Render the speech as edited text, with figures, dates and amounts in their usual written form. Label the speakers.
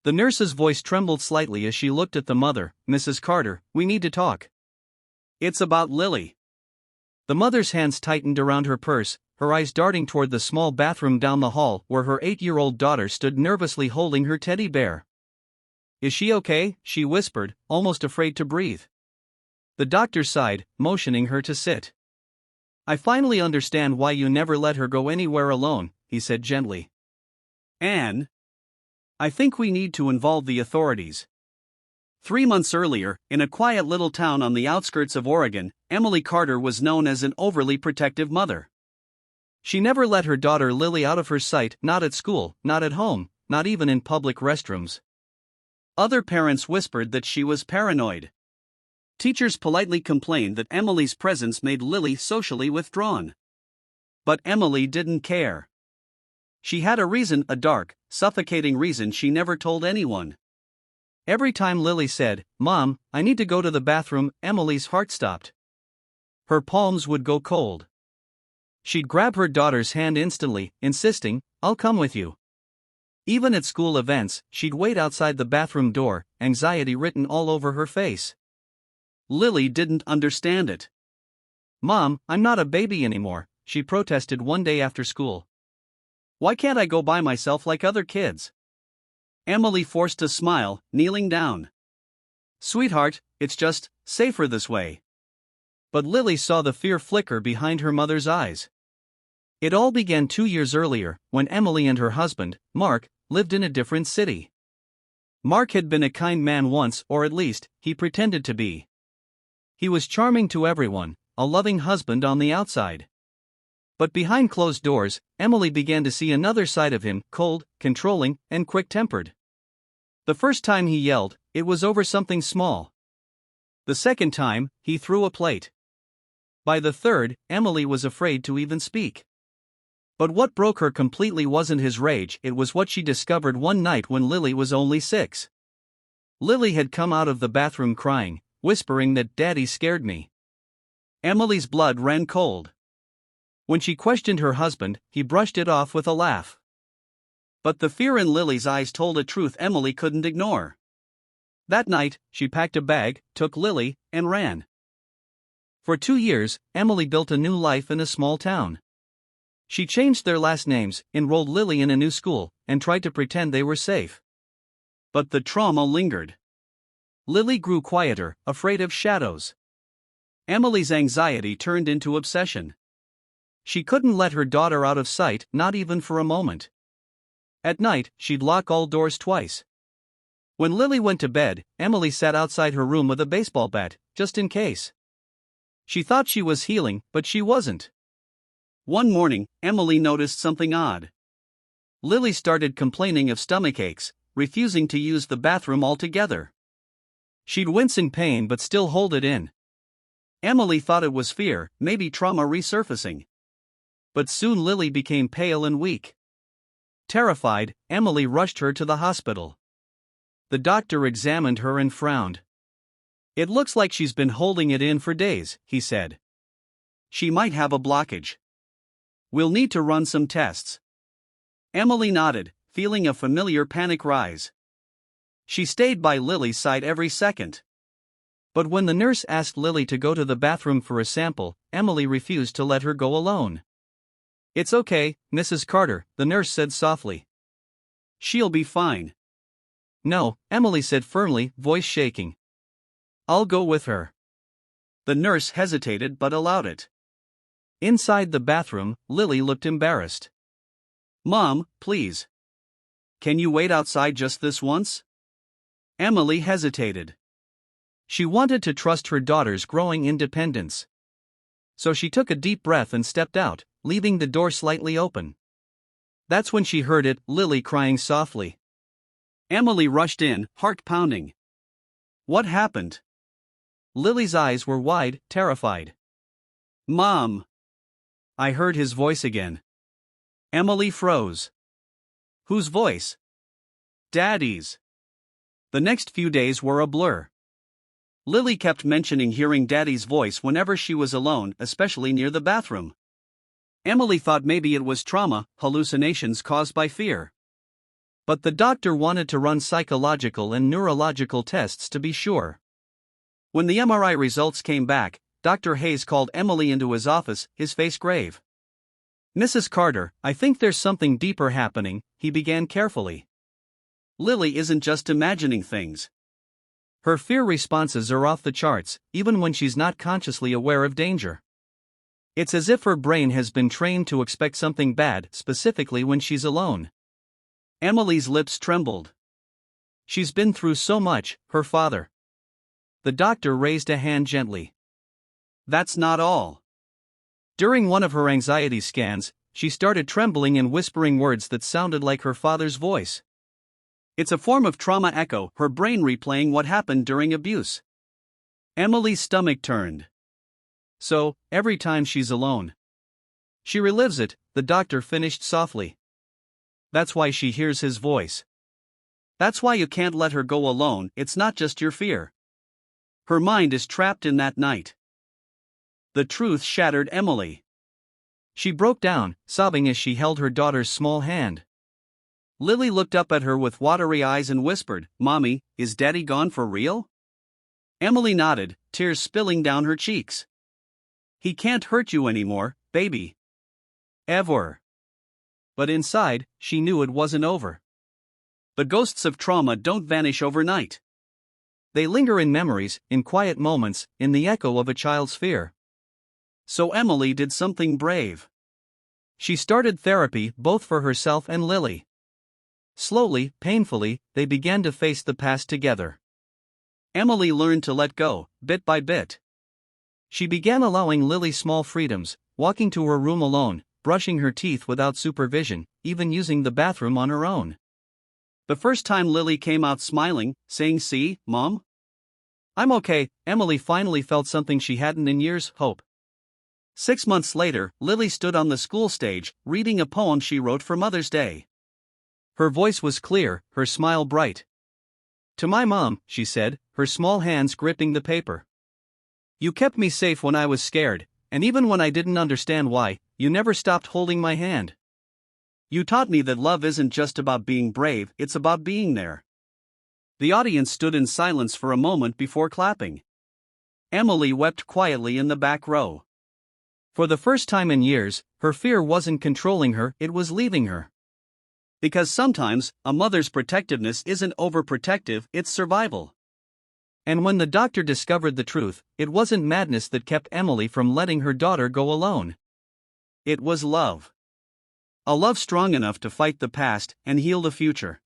Speaker 1: The nurse's voice trembled slightly as she looked at the mother. "Mrs. Carter, we need to talk. It's about Lily." The mother's hands tightened around her purse, her eyes darting toward the small bathroom down the hall where her 8-year-old daughter stood nervously holding her teddy bear. "Is she okay?" she whispered, almost afraid to breathe. The doctor sighed, motioning her to sit. "I finally understand why you never let her go anywhere alone," he said gently. "Anne, I think we need to involve the authorities." 3 months earlier, in a quiet little town on the outskirts of Oregon, Emily Carter was known as an overly protective mother. She never let her daughter Lily out of her sight, not at school, not at home, not even in public restrooms. Other parents whispered that she was paranoid. Teachers politely complained that Emily's presence made Lily socially withdrawn. But Emily didn't care. She had a reason, a dark, suffocating reason she never told anyone. Every time Lily said, "Mom, I need to go to the bathroom," Emily's heart stopped. Her palms would go cold. She'd grab her daughter's hand instantly, insisting, "I'll come with you." Even at school events, she'd wait outside the bathroom door, anxiety written all over her face. Lily didn't understand it. "Mom, I'm not a baby anymore," she protested one day after school. "Why can't I go by myself like other kids?" Emily forced a smile, kneeling down. "Sweetheart, it's just safer this way." But Lily saw the fear flicker behind her mother's eyes. It all began 2 years earlier, when Emily and her husband, Mark, lived in a different city. Mark had been a kind man once, or at least, he pretended to be. He was charming to everyone, a loving husband on the outside. But behind closed doors, Emily began to see another side of him, cold, controlling, and quick-tempered. The first time he yelled, it was over something small. The second time, he threw a plate. By the third, Emily was afraid to even speak. But what broke her completely wasn't his rage, it was what she discovered one night when Lily was only 6. Lily had come out of the bathroom crying, whispering that "Daddy scared me." Emily's blood ran cold. When she questioned her husband, he brushed it off with a laugh. But the fear in Lily's eyes told a truth Emily couldn't ignore. That night, she packed a bag, took Lily, and ran. For 2 years, Emily built a new life in a small town. She changed their last names, enrolled Lily in a new school, and tried to pretend they were safe. But the trauma lingered. Lily grew quieter, afraid of shadows. Emily's anxiety turned into obsession. She couldn't let her daughter out of sight, not even for a moment. At night, she'd lock all doors twice. When Lily went to bed, Emily sat outside her room with a baseball bat, just in case. She thought she was healing, but she wasn't. One morning, Emily noticed something odd. Lily started complaining of stomach aches, refusing to use the bathroom altogether. She'd wince in pain but still hold it in. Emily thought it was fear, maybe trauma resurfacing. But soon Lily became pale and weak. Terrified, Emily rushed her to the hospital. The doctor examined her and frowned. "It looks like she's been holding it in for days," he said. "She might have a blockage. We'll need to run some tests." Emily nodded, feeling a familiar panic rise. She stayed by Lily's side every second. But when the nurse asked Lily to go to the bathroom for a sample, Emily refused to let her go alone. "It's okay, Mrs. Carter," the nurse said softly. "She'll be fine." "No," Emily said firmly, voice shaking. "I'll go with her." The nurse hesitated but allowed it. Inside the bathroom, Lily looked embarrassed. "Mom, please. Can you wait outside just this once?" Emily hesitated. She wanted to trust her daughter's growing independence. So she took a deep breath and stepped out, leaving the door slightly open. That's when she heard it, Lily crying softly. Emily rushed in, heart pounding. "What happened?" Lily's eyes were wide, terrified. "Mom!" I heard his voice again. Emily froze. Whose voice? Daddy's. The next few days were a blur. Lily kept mentioning hearing Daddy's voice whenever she was alone, especially near the bathroom. Emily thought maybe it was trauma, hallucinations caused by fear. But the doctor wanted to run psychological and neurological tests to be sure. When the MRI results came back, Dr. Hayes called Emily into his office, his face grave. "Mrs. Carter, I think there's something deeper happening," he began carefully. "Lily isn't just imagining things. Her fear responses are off the charts, even when she's not consciously aware of danger. It's as if her brain has been trained to expect something bad, specifically when she's alone." Emily's lips trembled. "She's been through so much, her father." The doctor raised a hand gently. "That's not all. During one of her anxiety scans, she started trembling and whispering words that sounded like her father's voice. It's a form of trauma echo, her brain replaying what happened during abuse." Emily's stomach turned. "So, every time she's alone, she relives it," the doctor finished softly. "That's why she hears his voice. That's why you can't let her go alone. It's not just your fear. Her mind is trapped in that night." The truth shattered Emily. She broke down, sobbing as she held her daughter's small hand. Lily looked up at her with watery eyes and whispered, "Mommy, is Daddy gone for real?" Emily nodded, tears spilling down her cheeks. "He can't hurt you anymore, baby. Ever." But inside, she knew it wasn't over. The ghosts of trauma don't vanish overnight. They linger in memories, in quiet moments, in the echo of a child's fear. So Emily did something brave. She started therapy, both for herself and Lily. Slowly, painfully, they began to face the past together. Emily learned to let go, bit by bit. She began allowing Lily small freedoms, walking to her room alone, brushing her teeth without supervision, even using the bathroom on her own. The first time Lily came out smiling, saying, "See, Mom? I'm okay," Emily finally felt something she hadn't in years: hope. 6 months later, Lily stood on the school stage, reading a poem she wrote for Mother's Day. Her voice was clear, her smile bright. "To my mom," she said, her small hands gripping the paper. "You kept me safe when I was scared, and even when I didn't understand why, you never stopped holding my hand. You taught me that love isn't just about being brave, it's about being there." The audience stood in silence for a moment before clapping. Emily wept quietly in the back row. For the first time in years, her fear wasn't controlling her, it was leaving her. Because sometimes, a mother's protectiveness isn't overprotective, it's survival. And when the doctor discovered the truth, it wasn't madness that kept Emily from letting her daughter go alone. It was love. A love strong enough to fight the past and heal the future.